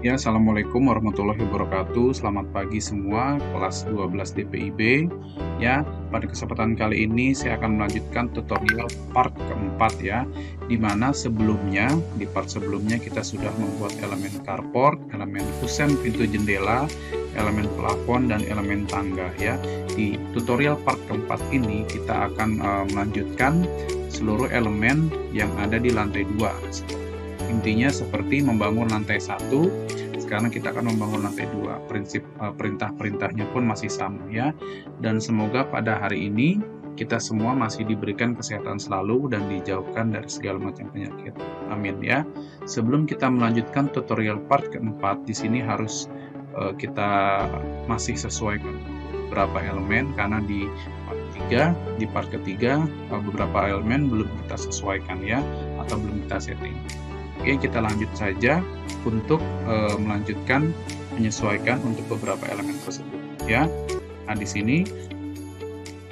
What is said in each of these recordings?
Ya, Assalamualaikum warahmatullahi wabarakatuh. Selamat pagi semua, kelas 12 DPIB. Ya, pada kesempatan kali ini saya akan melanjutkan tutorial part keempat ya, di mana sebelumnya, di part sebelumnya kita sudah membuat elemen carport, elemen kusen pintu jendela, elemen plafon, dan elemen tangga ya. Di tutorial part keempat ini kita akan melanjutkan seluruh elemen yang ada di lantai 2. Intinya seperti membangun lantai 1, sekarang kita akan membangun lantai 2. Prinsip perintah-perintahnya pun masih sama ya. Dan semoga pada hari ini kita semua masih diberikan kesehatan selalu dan dijauhkan dari segala macam penyakit. Amin ya. Sebelum kita melanjutkan tutorial part keempat, di sini harus kita masih sesuaikan beberapa elemen, karena di part ketiga beberapa elemen belum kita sesuaikan ya, atau belum kita setting. Oke, kita lanjut saja untuk melanjutkan menyesuaikan untuk beberapa elemen tersebut ya. Nah, di sini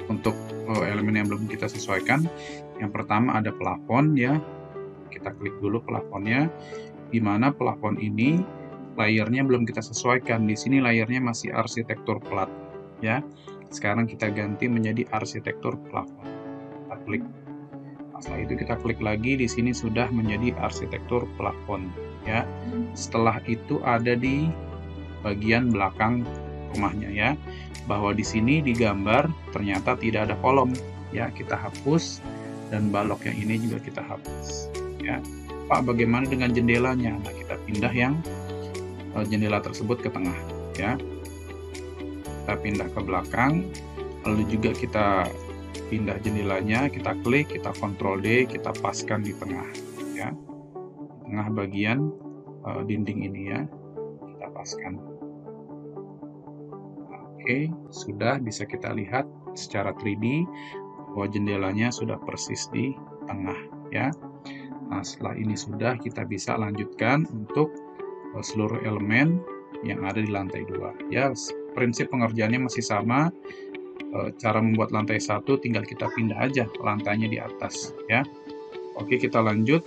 untuk elemen yang belum kita sesuaikan, yang pertama ada plafon ya. Kita klik dulu plafonnya, di mana plafon ini layernya belum kita sesuaikan. Di sini layernya masih arsitektur plat ya. Sekarang kita ganti menjadi arsitektur plafon. Kita klik. Setelah itu kita klik lagi, di sini sudah menjadi arsitektur plafon ya. Setelah itu ada di bagian belakang rumahnya ya, bahwa di sini digambar ternyata tidak ada kolom ya. Kita hapus, dan balok yang ini juga kita hapus ya. Pak, bagaimana dengan jendelanya? Nah, kita pindah yang jendela tersebut ke tengah ya. Kita pindah ke belakang, lalu juga kita pindah jendelanya, kita klik, kita Ctrl D, kita paskan di tengah ya, tengah bagian dinding ini ya, kita paskan. Oke, sudah bisa kita lihat secara 3D bahwa jendelanya sudah persis di tengah ya. Nah, setelah ini sudah, kita bisa lanjutkan untuk seluruh elemen yang ada di lantai 2 ya. Prinsip pengerjaannya masih sama. Cara membuat lantai 1 tinggal kita pindah aja lantainya di atas ya. Oke, kita lanjut.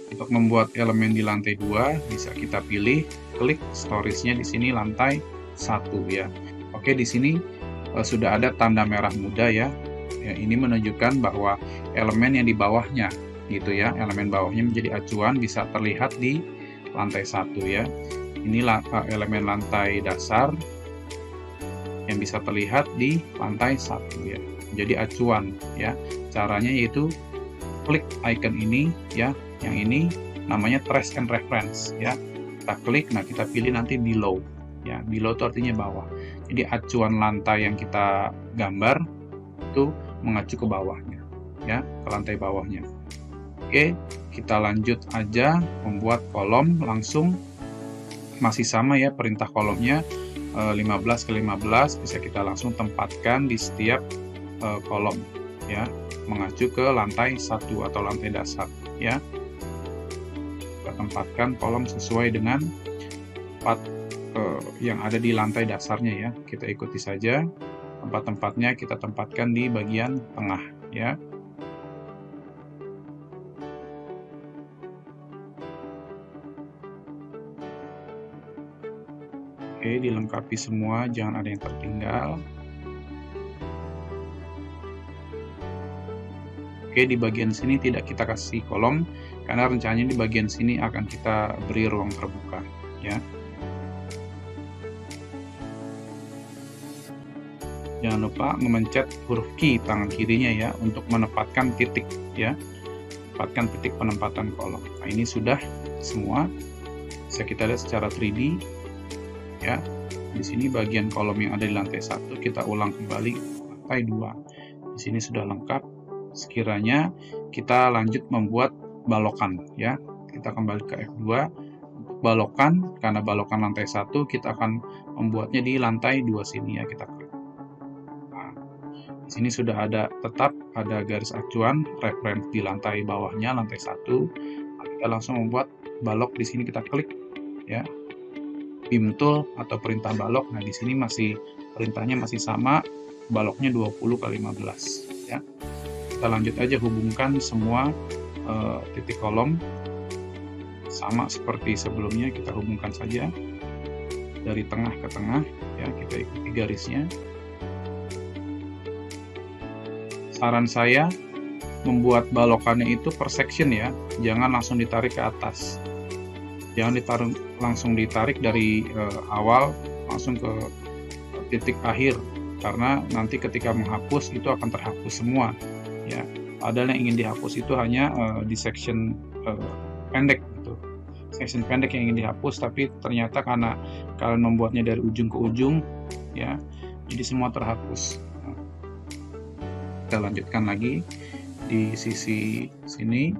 Untuk membuat elemen di lantai 2 bisa kita pilih, klik storage-nya di sini lantai 1 ya. Oke, di sini sudah ada tanda merah muda ya. Ini menunjukkan bahwa elemen yang di bawahnya gitu ya, elemen bawahnya menjadi acuan, bisa terlihat di lantai 1 ya. Ini elemen lantai dasar yang bisa terlihat di lantai 1 ya, jadi acuan ya. Caranya yaitu klik icon ini ya, yang ini namanya trace and reference ya. Kita klik, nah kita pilih nanti below ya. Below itu artinya bawah, jadi acuan lantai yang kita gambar itu mengacu ke bawahnya ya, ke lantai bawahnya. Oke, kita lanjut aja membuat kolom langsung. Masih sama ya perintah kolomnya, 15 ke 15 bisa kita langsung tempatkan di setiap kolom ya, mengacu ke lantai 1 atau lantai dasar ya. Kita tempatkan kolom sesuai dengan yang ada di lantai dasarnya ya. Kita ikuti saja tempat-tempatnya, kita tempatkan di bagian tengah ya. Oke, dilengkapi semua, jangan ada yang tertinggal. Oke, di bagian sini tidak kita kasih kolom, karena rencananya di bagian sini akan kita beri ruang terbuka ya. Jangan lupa memencet huruf Q tangan kirinya ya, untuk menempatkan titik ya, tempatkan titik penempatan kolom. Nah, ini sudah semua, bisa kita lihat secara 3D ya. Di sini bagian kolom yang ada di lantai 1 kita ulang kembali lantai 2. Di sini sudah lengkap. Sekiranya kita lanjut membuat balokan ya. Kita kembali ke F2 untuk balokan, karena balokan lantai 1 kita akan membuatnya di lantai 2 sini ya, kita klik. Nah, di sini sudah ada, tetap ada garis acuan reference di lantai bawahnya, lantai 1. Nah, kita langsung membuat balok di sini, kita klik ya. Beam tool atau perintah balok. Nah, di sini masih perintahnya masih sama, baloknya 20 kali 15 ya. Kita lanjut aja hubungkan semua titik kolom Sama seperti sebelumnya, kita hubungkan saja dari tengah ke tengah ya, kita ikuti garisnya. Saran saya membuat balokannya itu per section ya, jangan langsung ditarik ke atas. Jangan langsung ditarik dari awal langsung ke titik akhir, karena nanti ketika menghapus itu akan terhapus semua ya. Padahal yang ingin dihapus itu hanya di section pendek gitu, section pendek yang ingin dihapus, tapi ternyata karena kalian membuatnya dari ujung ke ujung ya, jadi semua terhapus. Kita lanjutkan lagi di sisi sini.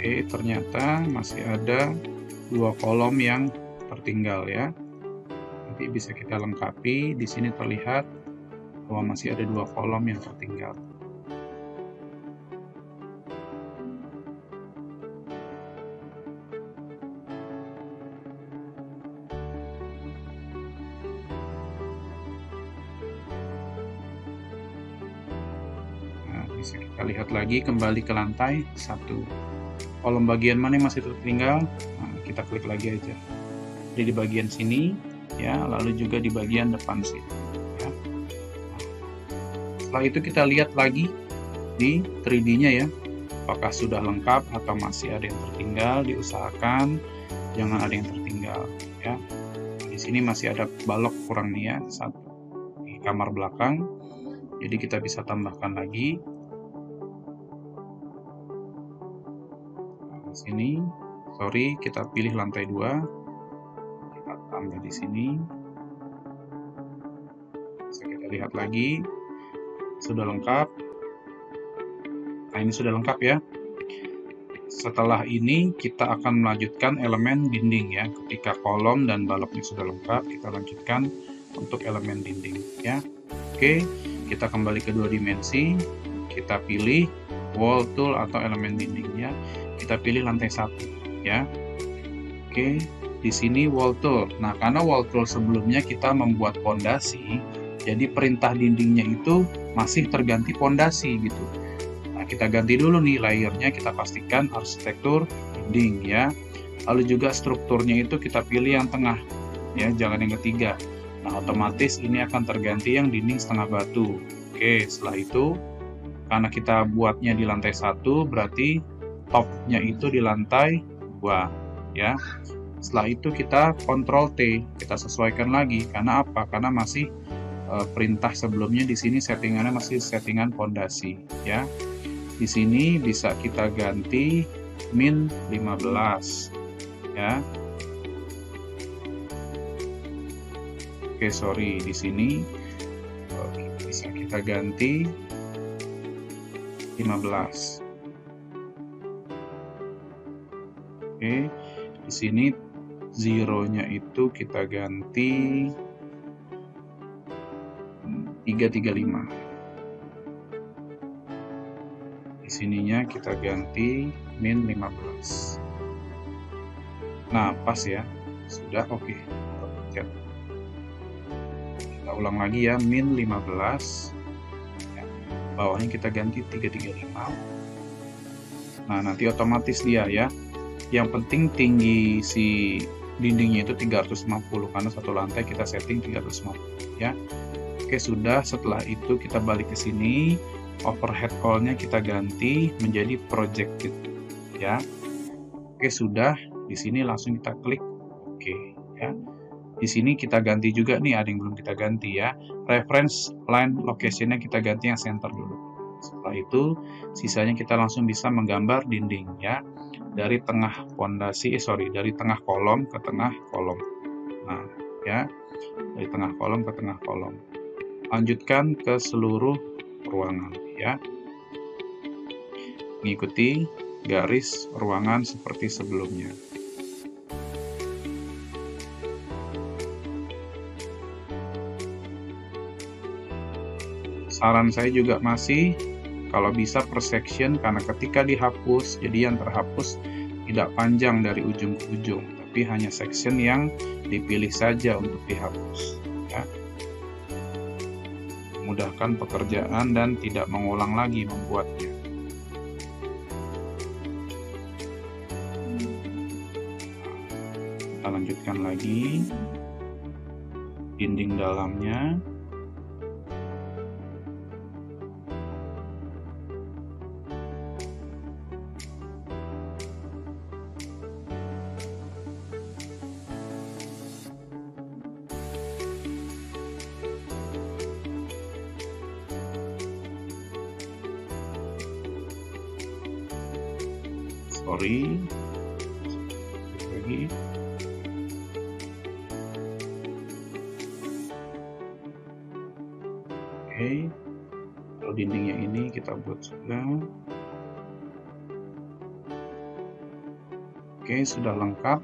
Oke, ternyata masih ada 2 kolom yang tertinggal ya. Nanti bisa kita lengkapi. Di sini terlihat bahwa masih ada 2 kolom yang tertinggal. Nah, bisa kita lihat lagi kembali ke lantai 1. Kolom bagian mana yang masih tertinggal, nah, kita klik lagi aja. Jadi di bagian sini ya, lalu juga di bagian depan sini ya. Setelah itu kita lihat lagi di 3D-nya ya, apakah sudah lengkap atau masih ada yang tertinggal. Diusahakan jangan ada yang tertinggal ya. Di sini masih ada balok kurang nih ya, satu di kamar belakang, jadi kita bisa tambahkan lagi. Di sini, sorry, kita pilih lantai 2, kita tambah di sini. Bisa kita lihat lagi, sudah lengkap. Nah, ini sudah lengkap ya. Setelah ini kita akan melanjutkan elemen dinding ya. Ketika kolom dan baloknya sudah lengkap, kita lanjutkan untuk elemen dinding ya. Oke, kita kembali ke 2 dimensi, kita pilih wall tool atau elemen dindingnya. Kita pilih lantai 1 ya. Oke, di sini wall tool. Nah, karena wall tool sebelumnya kita membuat pondasi, jadi perintah dindingnya itu masih terganti pondasi gitu. Nah, kita ganti dulu nih layernya, kita pastikan arsitektur dinding ya. Lalu juga strukturnya itu kita pilih yang tengah ya, jangan yang ketiga. Nah, otomatis ini akan terganti yang dinding setengah batu. Oke, setelah itu karena kita buatnya di lantai 1, berarti topnya itu di lantai 2 ya. Setelah itu kita Ctrl T, kita sesuaikan lagi. Karena apa? Karena masih perintah sebelumnya di sini settingannya masih settingan pondasi ya. Di sini bisa kita ganti min 15 ya. Oke, sorry, di sini bisa kita ganti 15. Oke, di sini zero-nya itu kita ganti 335. Di sininya kita ganti min 15. Nah, pas ya. Sudah oke. Kita ulang lagi ya, min 15. Ya, bawahnya kita ganti 335. Nah, nanti otomatis dia ya. Yang penting tinggi si dindingnya itu 350, karena satu lantai kita setting 350 ya. Oke, sudah. Setelah itu kita balik ke sini, overhead wall-nya kita ganti menjadi projected ya. Oke, sudah. Di sini langsung kita klik oke ya. Di sini kita ganti juga nih, ada yang belum kita ganti ya. Reference line location-nya kita ganti yang center dulu. Setelah itu sisanya kita langsung bisa menggambar dinding ya. Dari tengah pondasi, dari tengah kolom ke tengah kolom. Nah, ya. Dari tengah kolom ke tengah kolom. Lanjutkan ke seluruh ruangan, ya. Mengikuti garis ruangan seperti sebelumnya. Saran saya juga masih kalau bisa per section, karena ketika dihapus, jadi yang terhapus tidak panjang dari ujung ke ujung, tapi hanya section yang dipilih saja untuk dihapus, ya. Memudahkan pekerjaan dan tidak mengulang lagi membuatnya. Kita lanjutkan lagi dinding dalamnya. Lagi. Oke, kalau dindingnya ini kita buat sudah. Oke, sudah lengkap.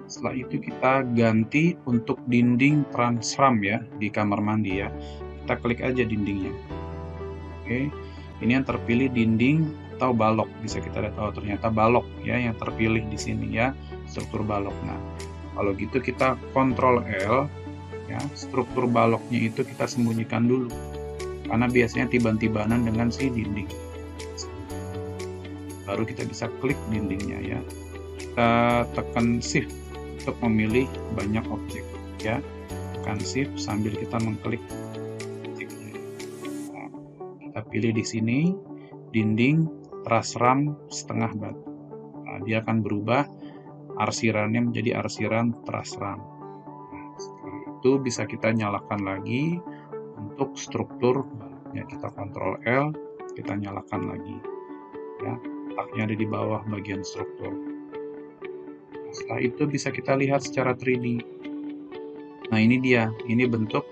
Setelah itu kita ganti untuk dinding transram ya di kamar mandi ya. Kita klik aja dindingnya. Oke, ini yang terpilih dinding atau balok, bisa kita lihat, oh ternyata balok ya yang terpilih di sini ya, struktur balok. Nah, kalau gitu kita Ctrl L ya, struktur baloknya itu kita sembunyikan dulu karena biasanya tiban-tibanan dengan si dinding. Baru kita bisa klik dindingnya ya. Kita tekan Shift untuk memilih banyak objek ya. Tekan Shift sambil kita mengklik objeknya. Nah, kita pilih di sini dinding trasram setengah batu. Nah, dia akan berubah arsirannya menjadi arsiran trasram. Nah, setelah itu bisa kita nyalakan lagi untuk struktur baloknya. Kita Ctrl L, kita nyalakan lagi ya. Letaknya ada di bawah bagian struktur. Nah, setelah itu bisa kita lihat secara 3D. Nah, ini dia, ini bentuk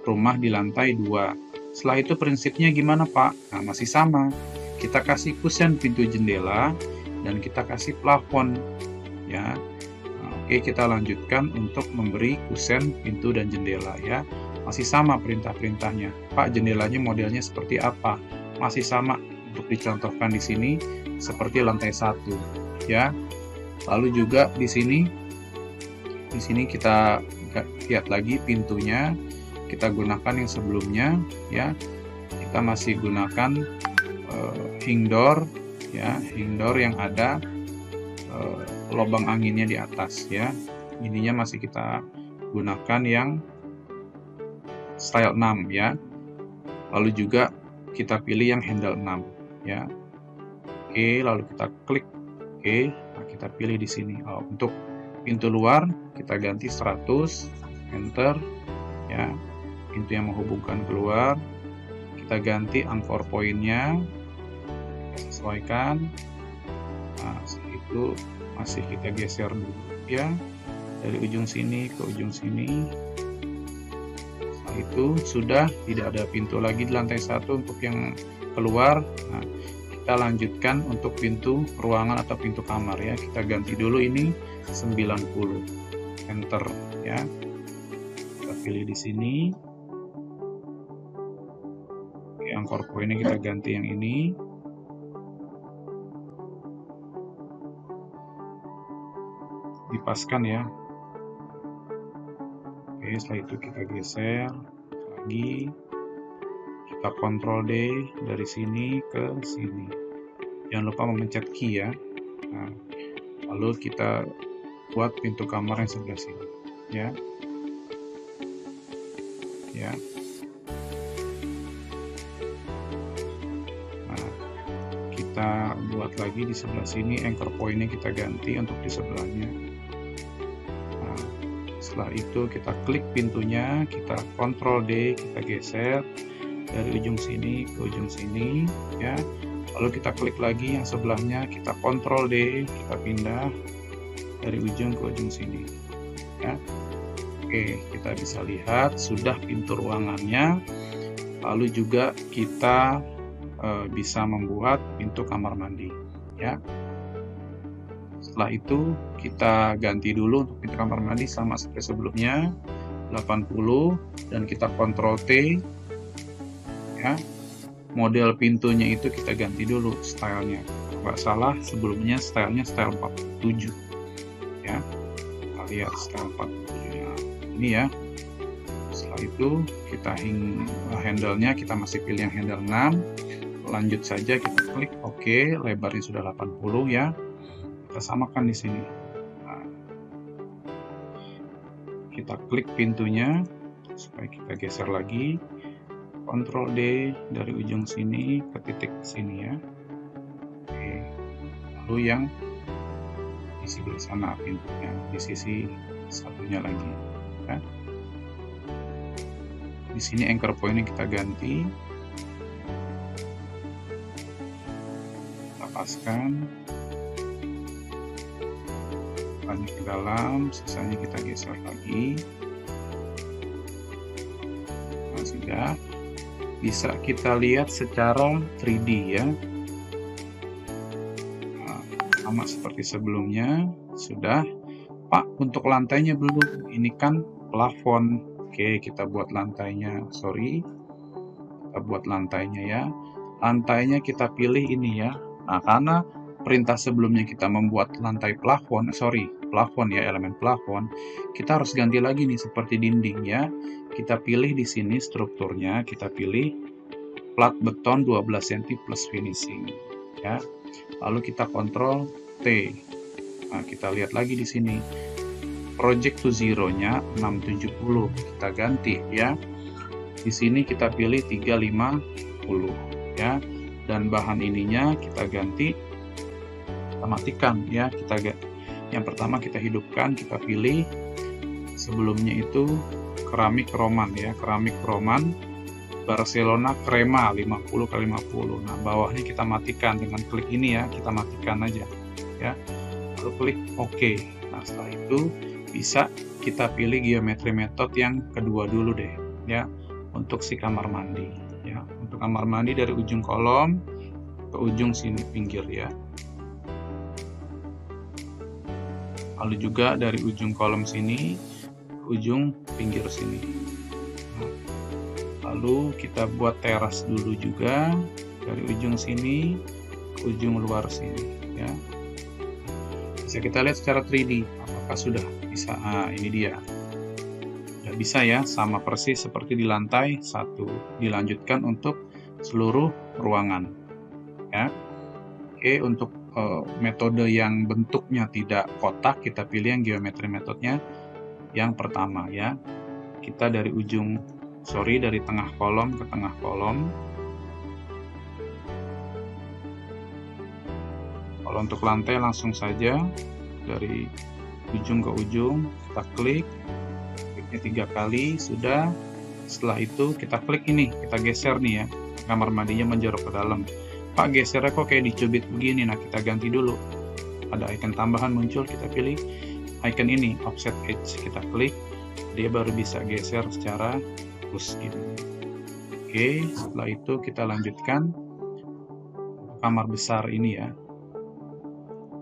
rumah di lantai 2. Setelah itu prinsipnya gimana, Pak? Nah, masih sama. Kita kasih kusen pintu jendela dan kita kasih plafon ya. Nah, oke, kita lanjutkan untuk memberi kusen pintu dan jendela ya. Masih sama perintah-perintahnya. Pak, jendelanya modelnya seperti apa? Masih sama untuk dicontohkan di sini seperti lantai 1 ya. Lalu juga di sini kita lihat lagi pintunya, kita gunakan yang sebelumnya ya. Kita masih gunakan hingdor ya, hingdor yang ada lubang anginnya di atas ya. Ininya masih kita gunakan yang style 6 ya. Lalu juga kita pilih yang handle 6 ya. Oke, lalu kita klik oke. Nah, kita pilih di sini. Oh, untuk pintu luar kita ganti 100, enter ya. Pintu yang menghubungkan keluar kita ganti anchor point-nya, sesuaikan. Nah, setelah itu masih kita geser dulu ya, dari ujung sini ke ujung sini. Setelah itu sudah tidak ada pintu lagi di lantai 1 untuk yang keluar. Nah, kita lanjutkan untuk pintu ruangan atau pintu kamar ya. Kita ganti dulu ini 90, enter ya. Kita pilih di sini. Oke, anchor point-nya kita ganti yang ini. Dipaskan ya. Oke, setelah itu kita geser lagi, kita Ctrl D dari sini ke sini. Jangan lupa memencet key ya. Nah, lalu kita buat pintu kamar yang sebelah sini ya. Ya. Nah, kita buat lagi di sebelah sini, anchor point-nya kita ganti untuk di sebelahnya. Setelah itu kita klik pintunya, kita Ctrl D, kita geser dari ujung sini ke ujung sini ya. Lalu kita klik lagi yang sebelahnya, kita Ctrl D, kita pindah dari ujung ke ujung sini ya. Oke, kita bisa lihat sudah pintu ruangannya. Lalu juga kita bisa membuat pintu kamar mandi ya. Setelah itu kita ganti dulu untuk pintu kamar mandi sama seperti sebelumnya 80 dan kita Ctrl T ya. Model pintunya itu kita ganti dulu stylenya. Nggak salah sebelumnya stylenya style 47 ya. lihat sekarang 40. Nah, ini ya. Setelah itu kita handle-nya kita masih pilih yang handle 6. Lanjut saja, kita klik OK, lebarnya sudah 80 ya. Kita samakan di sini. Nah, kita klik pintunya supaya kita geser lagi. Ctrl D dari ujung sini ke titik sini ya. Oke. Lalu yang di sebelah sana pintunya, di sisi satunya lagi. Ya. Di sini anchor point-nya kita ganti. Kita paskan. Depannya ke dalam, sisanya kita geser lagi. Nah, sudah bisa kita lihat secara 3D ya. Nah, sama seperti sebelumnya. Sudah. Pak, untuk lantainya belum. Ini kan plafon. Oke, kita buat lantainya. Sorry. Kita buat lantainya ya. Lantainya kita pilih ini ya. Nah, karena perintah sebelumnya kita membuat lantai plafon, plafon ya, elemen plafon, kita harus ganti lagi nih seperti dinding ya. Kita pilih di sini strukturnya, kita pilih plat beton 12 cm plus finishing ya. Lalu kita kontrol T. Nah, kita lihat lagi di sini. Project to zero-nya 670 kita ganti ya. Di sini kita pilih 350 ya. Dan bahan ininya kita ganti, kita matikan ya. Yang pertama kita hidupkan, kita pilih sebelumnya itu keramik Roman ya, keramik Roman Barcelona Crema 50x50. Nah, bawahnya kita matikan dengan klik ini ya, kita matikan aja ya. Lalu klik OK. Nah, setelah itu bisa kita pilih geometri method yang kedua dulu deh ya, untuk si kamar mandi ya. Untuk kamar mandi dari ujung kolom ke ujung sini pinggir ya. Lalu juga dari ujung kolom sini ke ujung pinggir sini. Nah, lalu kita buat teras dulu juga dari ujung sini ke ujung luar sini ya. Bisa kita lihat secara 3D apakah sudah bisa. Nah, ini dia. Sudah bisa ya, sama persis seperti di lantai 1. Dilanjutkan untuk seluruh ruangan ya. Oke, untuk metode yang bentuknya tidak kotak, kita pilih yang geometri metodenya yang pertama ya. Kita dari dari tengah kolom ke tengah kolom. Kalau untuk lantai langsung saja dari ujung ke ujung, kita kliknya 3 kali sudah. Setelah itu kita klik ini, kita geser nih ya, kamar mandinya menjorok ke dalam. Pak, gesernya kok kayak dicubit begini. Nah, kita ganti dulu. Ada icon tambahan muncul, kita pilih icon ini, offset edge, kita klik, dia baru bisa geser secara lurus gitu. Oke, setelah itu kita lanjutkan kamar besar ini ya.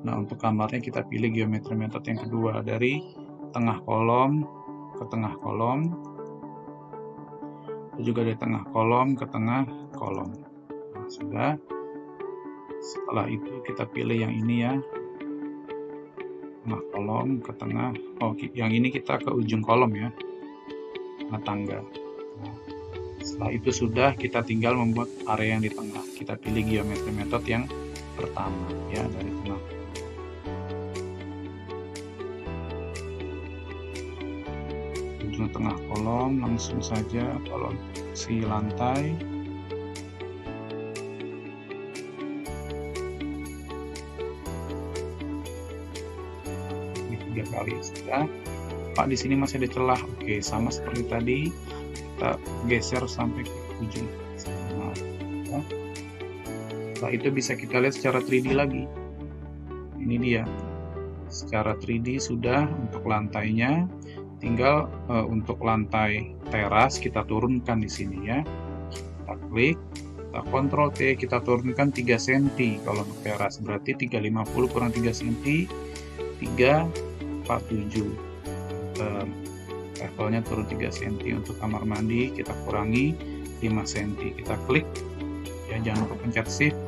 Nah, untuk kamarnya kita pilih geometri method yang kedua, dari tengah kolom ke tengah kolom, juga dari tengah kolom ke tengah kolom. Nah, sudah. Setelah itu kita pilih yang ini ya, tengah kolom ke tengah. Oh, yang ini kita ke ujung kolom ya, tengah tangga. Nah, setelah itu sudah, kita tinggal membuat area yang di tengah. Kita pilih geometri method yang pertama ya, dari tengah. Ujung tengah kolom, langsung saja kalau si lantai. Ini 3 kali sudah. Pak, di sini masih ada celah. Oke, sama seperti tadi, kita geser sampai ke ujung. Nah, ya. Setelah itu bisa kita lihat secara 3D lagi. Ini dia. Secara 3D sudah untuk lantainya. Tinggal untuk lantai teras kita turunkan di sini ya. Kita klik, kita Ctrl T, kita turunkan 3 cm. Kalau untuk teras berarti 350 kurang 3 cm, 347. Levelnya turun 3 cm. Untuk kamar mandi kita kurangi 5 cm. Kita klik ya, jangan lupa pencet shift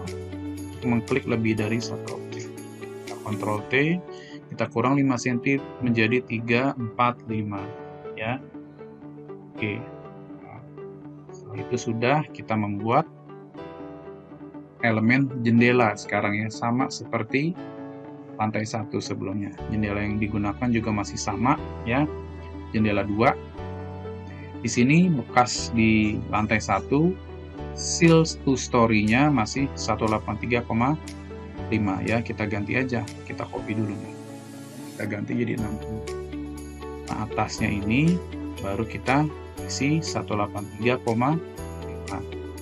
untuk mengklik lebih dari satu objek. Kita Ctrl T, kita kurang 5 cm menjadi 3, 4, 5 ya. Oke. Nah, setelah itu sudah kita membuat elemen jendela sekarang ya, sama seperti lantai 1 sebelumnya. Jendela yang digunakan juga masih sama ya, jendela 2. Di sini bekas di lantai 1 seal to story-nya masih 183,5 ya, kita ganti aja, kita copy dulu nih. Kita ganti jadi 60. Nah, atasnya ini baru kita isi 183,5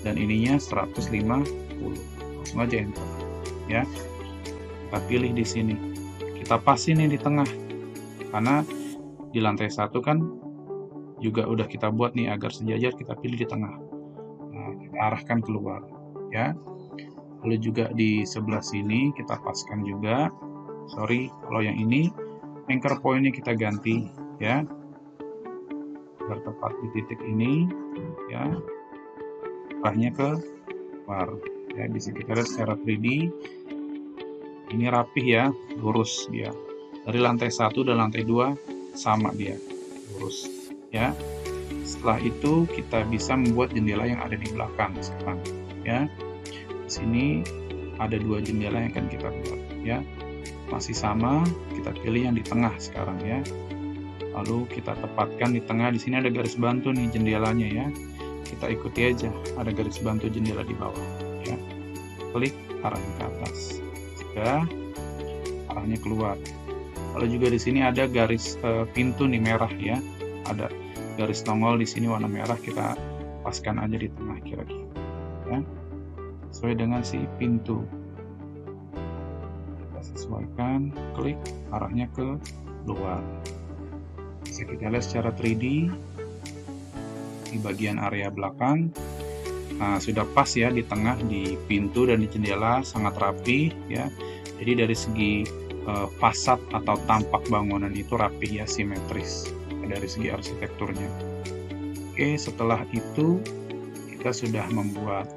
dan ininya 150. Langsung aja enter ya. Kita pilih di sini, kita pasin ini di tengah, karena di lantai 1 kan juga udah kita buat nih agar sejajar, kita pilih di tengah. Nah, kita arahkan keluar ya. Lalu juga di sebelah sini kita paskan juga. Sorry, kalau yang ini anchor point-nya kita ganti ya, agar tepat di titik ini ya, arahnya ke luar ya. Bisa kita lihat secara 3D. Ini rapih ya, lurus dia. Dari lantai 1 dan lantai 2 sama dia, lurus ya. Setelah itu kita bisa membuat jendela yang ada di belakang sekarang ya. Di sini ada 2 jendela yang akan kita buat ya. Masih sama, kita pilih yang di tengah sekarang ya. Lalu kita tepatkan di tengah. Di sini ada garis bantu nih jendelanya ya. Kita ikuti aja, ada garis bantu jendela di bawah ya. Klik arahnya ke atas. Sudah, arahnya keluar. Lalu juga di sini ada garis pintu nih merah ya. Ada garis nongol di sini warna merah, kita paskan aja di tengah kira-kira ya. Sesuai dengan si pintu. Kita sesuaikan, klik arahnya ke luar. Bisa kita lihat secara 3D di bagian area belakang. Nah, sudah pas ya di tengah, di pintu dan di jendela, sangat rapi ya. Jadi dari segi fasad atau tampak bangunan itu rapi ya, simetris dari segi arsitekturnya. Oke, setelah itu kita sudah membuat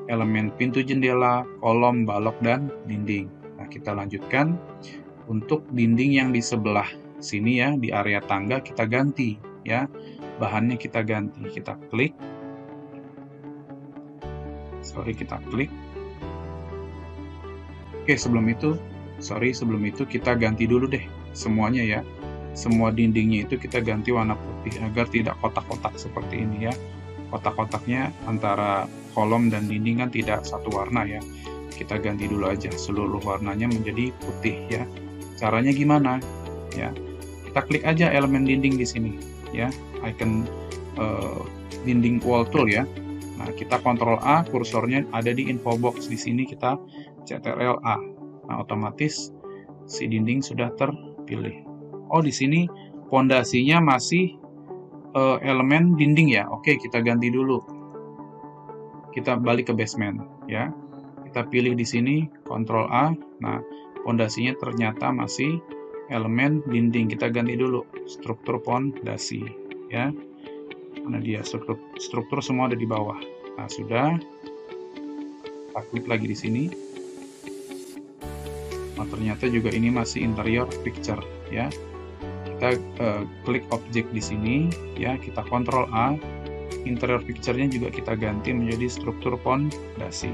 elemen pintu jendela, kolom, balok, dan dinding. Nah, kita lanjutkan. Untuk dinding yang di sebelah sini ya, di area tangga kita ganti ya. Bahannya kita ganti, kita klik. Kita klik. Oke, sebelum itu kita ganti dulu deh semuanya ya. Semua dindingnya itu kita ganti warna putih agar tidak kotak-kotak seperti ini ya. Kotak-kotaknya antara kolom dan dinding kan tidak satu warna ya. Kita ganti dulu aja seluruh warnanya menjadi putih ya. Caranya gimana? Ya, kita klik aja elemen dinding di sini ya, icon dinding wall tool ya. Nah, kita Ctrl A, kursornya ada di info box di sini, kita Ctrl A. Nah, otomatis si dinding sudah terpilih. Oh, di sini pondasinya masih elemen dinding ya. Oke, kita ganti dulu. Kita balik ke basement ya. Kita pilih di sini Ctrl A. Nah, pondasinya ternyata masih elemen dinding. Kita ganti dulu struktur pondasi ya. Mana dia, struktur semua ada di bawah. Nah, sudah. Kita klik lagi di sini. Nah, ternyata juga ini masih interior picture ya. Kita klik objek di sini ya, kita Ctrl A. Interior picture-nya juga kita ganti menjadi struktur pondasi.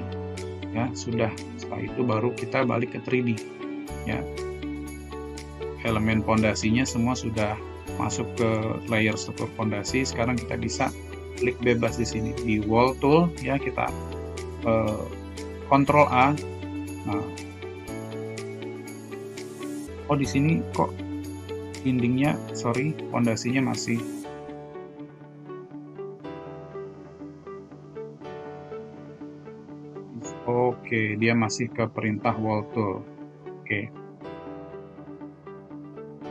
Ya, sudah. Setelah itu baru kita balik ke 3D ya. Elemen pondasinya semua sudah masuk ke layer struktur pondasi. Sekarang kita bisa klik bebas di sini di wall tool ya, kita Ctrl A. Nah, oh di sini kok dindingnya, pondasinya masih. Oke, dia masih ke perintah wall tool. Oke,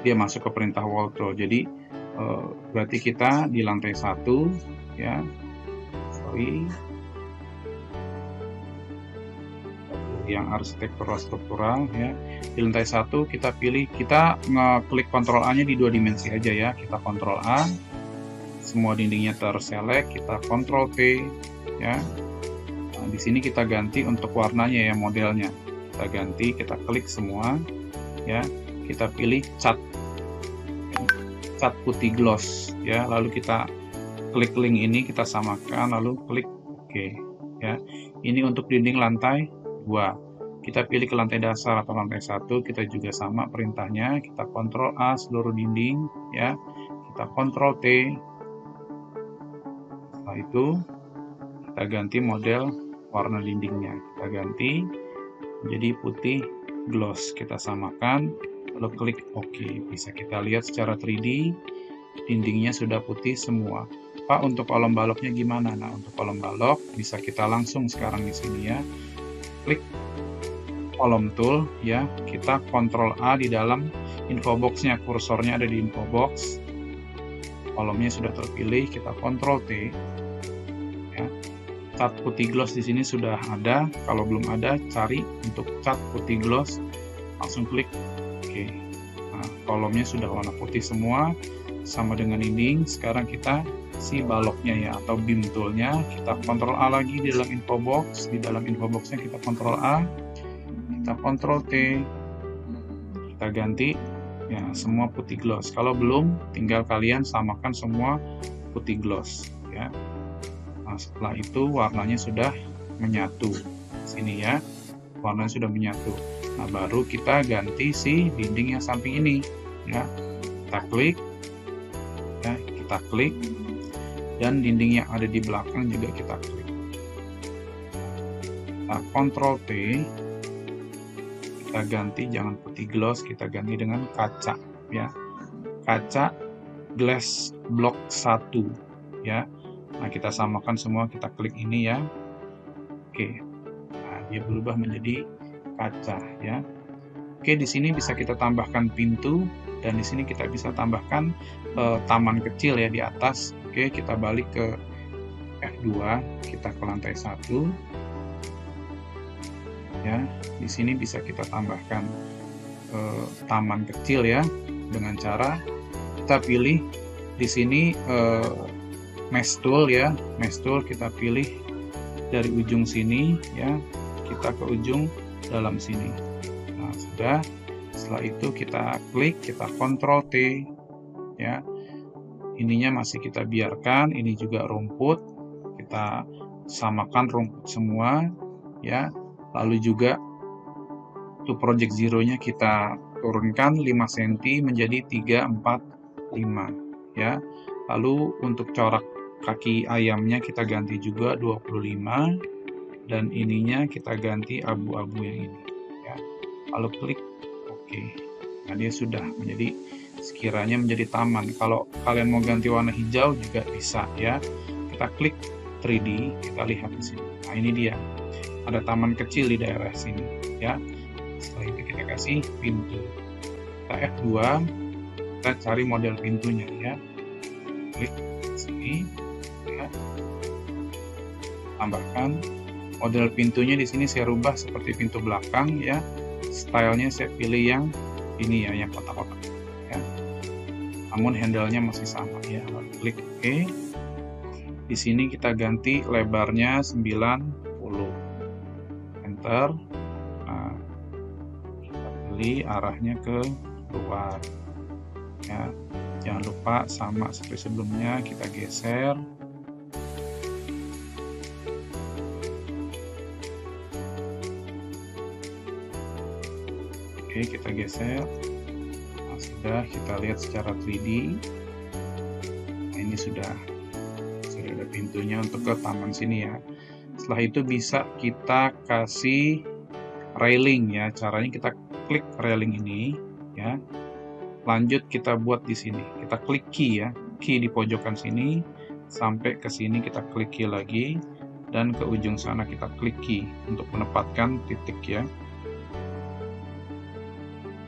dia masuk ke perintah wall tool. Jadi berarti kita di lantai 1 ya, yang arsitektural struktural ya. Di lantai 1 kita pilih, kita ngeklik Ctrl A nya di 2 dimensi aja ya. Kita Ctrl A, semua dindingnya terselect, kita Ctrl V ya. Nah, di sini kita ganti untuk warnanya ya, modelnya kita ganti, kita klik semua ya. Kita pilih cat putih gloss ya, lalu kita klik link ini, kita samakan, lalu klik OK ya. Ini untuk dinding lantai 2. Kita pilih ke lantai dasar atau lantai 1, kita juga sama perintahnya, kita Ctrl A seluruh dinding ya. Kita Ctrl T. Setelah itu kita ganti model warna dindingnya. Kita ganti menjadi putih gloss, kita samakan, lalu klik OK. Bisa kita lihat secara 3D dindingnya sudah putih semua. Pak, untuk kolom baloknya gimana? Nah, untuk kolom balok bisa kita langsung sekarang di sini ya. Klik kolom tool ya, kita Ctrl A di dalam info box-nya, kursornya ada di info box. Kolomnya sudah terpilih, kita Ctrl T. Ya. Cat putih gloss di sini sudah ada. Kalau belum ada, cari untuk cat putih gloss, langsung klik OK. Nah, kolomnya sudah warna putih semua, sama dengan dinding. Sekarang kita si baloknya ya, atau beam toolnya, kita Ctrl A lagi di dalam info box. Di dalam info boxnya kita Ctrl A, kita Ctrl T, kita ganti ya semua putih gloss. Kalau belum, tinggal kalian samakan semua putih gloss ya. Nah, setelah itu warnanya sudah menyatu. Sini ya, warnanya sudah menyatu. Nah, baru kita ganti si dinding yang samping ini ya. Kita klik ya, kita klik, dan dinding yang ada di belakang juga kita klik. Kita Ctrl T, kita ganti, jangan putih gloss, kita ganti dengan kaca ya, kaca glass block 1 ya. Nah, kita samakan semua, kita klik ini ya. Oke, nah dia berubah menjadi kaca ya. Oke, di sini bisa kita tambahkan pintu, dan di sini kita bisa tambahkan taman kecil ya di atas. Oke, kita balik ke F2, kita ke lantai 1 ya. Di sini bisa kita tambahkan taman kecil ya, dengan cara kita pilih di sini mesh tool ya. Mesh tool kita pilih dari ujung sini ya, kita ke ujung dalam sini. Nah, sudah. Setelah itu kita klik, kita Ctrl T ya. Ininya masih kita biarkan, ini juga rumput, kita samakan rumput semua ya. Lalu juga untuk project zero-nya kita turunkan 5 cm menjadi 3, 4, 5 ya. Lalu untuk corak kaki ayamnya kita ganti juga 25, dan ininya kita ganti abu-abu yang ini ya. Lalu klik OK. Nah, dia sudah menjadi, sekiranya menjadi taman. Kalau kalian mau ganti warna hijau juga bisa ya. Kita klik 3D, kita lihat di sini. Nah, ini dia. Ada taman kecil di daerah sini ya. Setelah itu kita kasih pintu. Kita F2, kita cari model pintunya ya. Klik sini ya. Tambahkan model pintunya di sini, saya rubah seperti pintu belakang ya. Stylenya saya pilih yang ini ya, yang kotak-kotak ya. Namun handle-nya masih sama ya. Lalu klik OK. Di sini kita ganti lebarnya 90. Enter. Nah, kita pilih arahnya ke luar ya. Jangan lupa sama seperti sebelumnya, kita geser. Oke, kita geser. Nah, sudah, kita lihat secara 3D. Nah, ini sudah ada pintunya untuk ke taman sini ya. Setelah itu bisa kita kasih railing ya. Caranya kita klik railing ini ya. Lanjut kita buat di sini. Kita klik key ya. Key di pojokan sini sampai ke sini, kita klik key lagi, dan ke ujung sana kita klik key untuk menempatkan titik ya.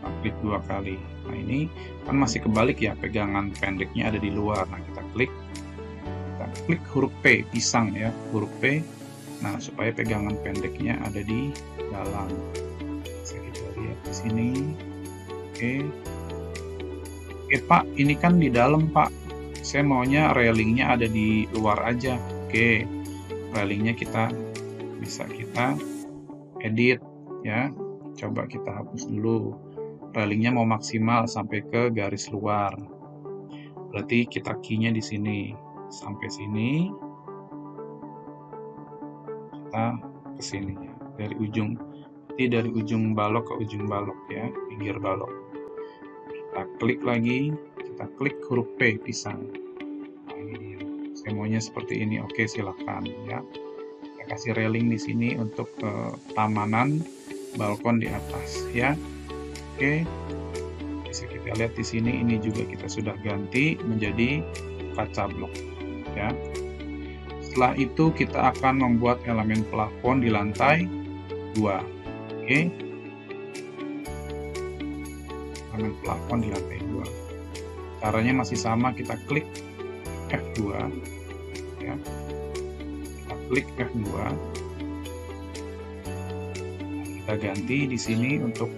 Kita klik 2 kali. Nah, ini kan masih kebalik ya, pegangan pendeknya ada di luar. Nah, kita klik huruf P, pisang ya, huruf P. Nah, supaya pegangan pendeknya ada di dalam. Bisa kita lihat di sini. Oke. Oke, Pak, ini kan di dalam, Pak. Saya maunya railingnya ada di luar aja. Oke, railingnya bisa kita edit ya. Coba kita hapus dulu. railingnya mau maksimal sampai ke garis luar. Berarti kita key-nya di sini sampai sini, kita ke sini ya, dari ujung balok ke ujung balok ya, pinggir balok. Kita klik lagi, kita klik huruf P, pisang. Nah, ini dia. Saya maunya seperti ini. Oke, silakan ya. Kita kasih railing di sini untuk keamanan balkon di atas ya. Oke. Bisa kita lihat di sini, ini juga kita sudah ganti menjadi kaca blok ya. Setelah itu kita akan membuat elemen plafon di lantai 2. Oke. Elemen plafon di lantai 2. Caranya masih sama, kita klik F2 ya. Kita klik F2. Kita ganti di sini untuk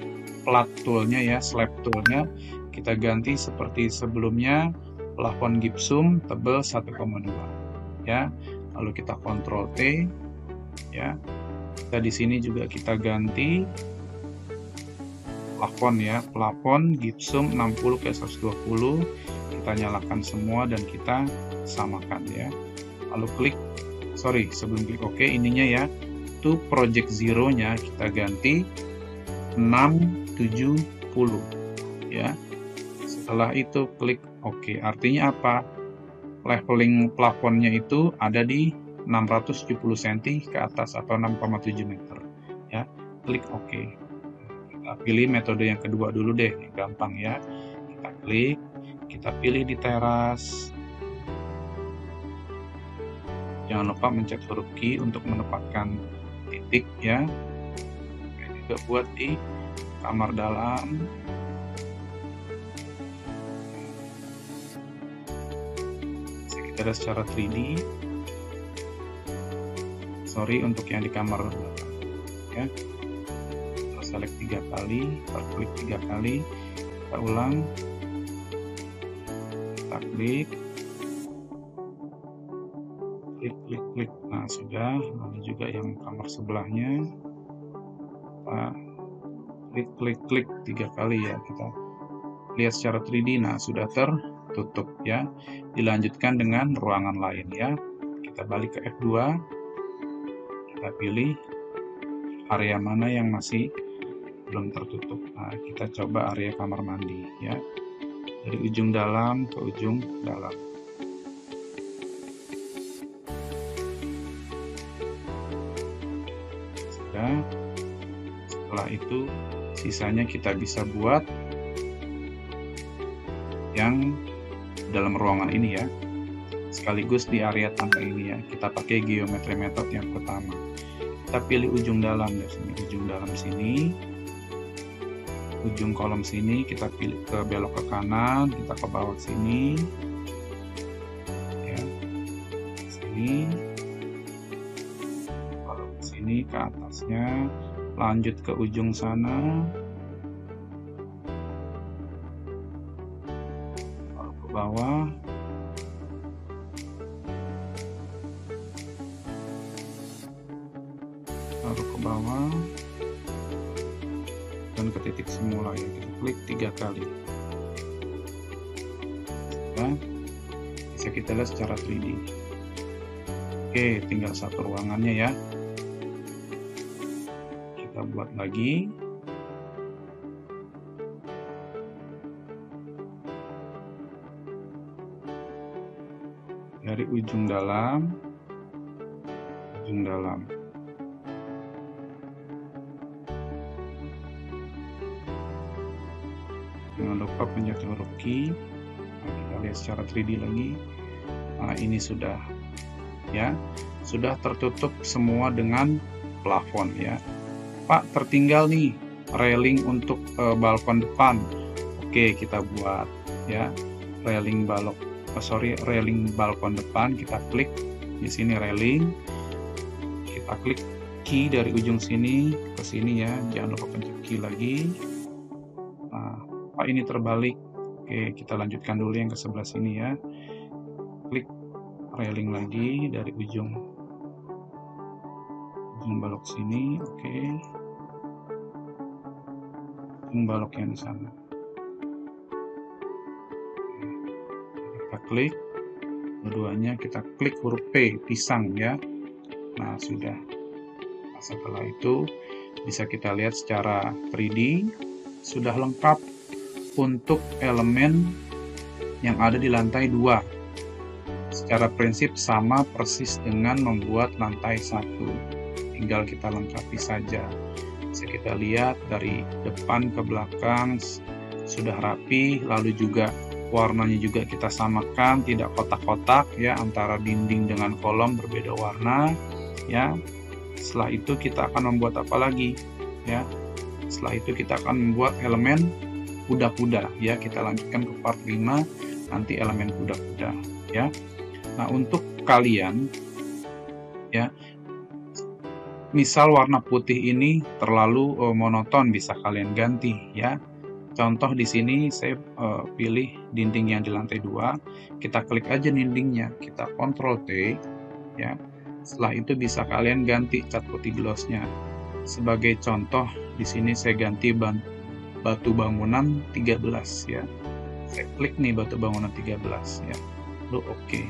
plat toolnya ya, slab toolnya kita ganti seperti sebelumnya, plafon gipsum tebal 1,2 ya. Lalu kita Ctrl T ya. Kita di sini juga kita ganti plafon ya, plafon gipsum 60 ke 120, kita nyalakan semua dan kita samakan ya. Lalu sebelum klik OK, ininya ya, itu project zero nya kita ganti 670 ya. Setelah itu klik OK. Artinya apa? Leveling plafonnya itu ada di 670 cm ke atas atau 6,7 meter ya. Klik OK. Kita pilih metode yang kedua dulu deh, yang gampang ya. Kita klik, kita pilih di teras. Jangan lupa mencet huruf Q untuk menempatkan titik ya. Juga buat di kamar dalam. Kita ada secara 3D. Sorry untuk yang di kamar belakang ya. Kita select 3 kali, klik 3 kali, kita ulang, kita klik. Nah sudah. Lalu juga yang kamar sebelahnya, kita klik 3 kali ya, kita lihat secara 3D. Nah sudah tertutup ya. Dilanjutkan dengan ruangan lain ya. Kita balik ke F2, kita pilih area mana yang masih belum tertutup. Nah kita coba area kamar mandi ya, dari ujung dalam ke ujung dalam. Sudah. Setelah itu sisanya kita bisa buat yang dalam ruangan ini ya, sekaligus di area tangga ini ya. Kita pakai geometry method yang pertama. Kita pilih ujung dalam dari sini, ujung dalam sini, ujung kolom sini, kita pilih ke belok ke kanan, kita ke bawah sini ya, sini, lalu ke sini ke atasnya, lanjut ke ujung sana, lalu ke bawah, lalu ke bawah, dan ke titik semula ya. Kita klik 3 kali ya. Bisa kita lihat secara 3D. Oke, tinggal satu ruangannya ya. Kita buat lagi. Dari ujung dalam, jangan lupa pencet huruf Q. Nah, kita lihat secara 3D lagi. Nah ini sudah ya, sudah tertutup semua dengan plafon ya. Pak, tertinggal nih railing untuk balkon depan. Oke, kita buat ya, railing balkon depan. Kita klik di sini railing, kita klik key dari ujung sini ke sini ya, jangan lupa pencet key lagi. Nah Pak, ini terbalik. Oke, kita lanjutkan dulu yang ke sebelah sini ya. Klik railing lagi dari ujung balok sini. Oke, baloknya di sana. Kita klik, keduanya kita klik huruf P, pisang ya. Nah, sudah. Nah, setelah itu bisa kita lihat secara 3D sudah lengkap untuk elemen yang ada di lantai 2. Secara prinsip sama persis dengan membuat lantai 1. Tinggal kita lengkapi saja. Bisa kita lihat dari depan ke belakang sudah rapi, lalu juga warnanya juga kita samakan, tidak kotak-kotak ya, antara dinding dengan kolom berbeda warna ya. Setelah itu kita akan membuat apa lagi ya? Setelah itu kita akan membuat elemen kuda-kuda ya. Kita lanjutkan ke part 5 nanti elemen kuda-kuda ya. Nah, untuk kalian ya, misal warna putih ini terlalu monoton, bisa kalian ganti ya. Contoh di sini saya pilih dinding yang di lantai 2, kita klik aja dindingnya, kita Ctrl T ya. Setelah itu bisa kalian ganti cat putih glossnya. Sebagai contoh di sini saya ganti batu bangunan 13 ya. Saya klik nih batu bangunan 13 ya. Lalu oke.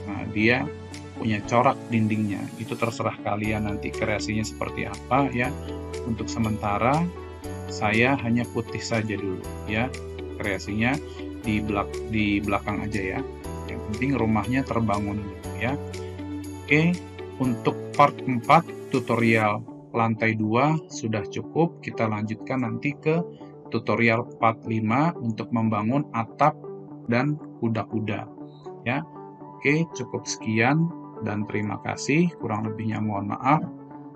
Nah, dia punya corak dindingnya. Itu terserah kalian nanti kreasinya seperti apa ya. Untuk sementara saya hanya putih saja dulu ya, kreasinya di belakang aja ya. Yang penting rumahnya terbangun ya. Oke, untuk part 4 tutorial lantai 2 sudah cukup. Kita lanjutkan nanti ke tutorial part 5 untuk membangun atap dan kuda-kuda ya. Oke, cukup sekian dan terima kasih. Kurang lebihnya mohon maaf.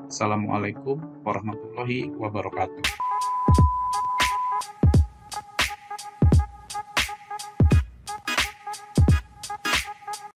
Assalamualaikum warahmatullahi wabarakatuh.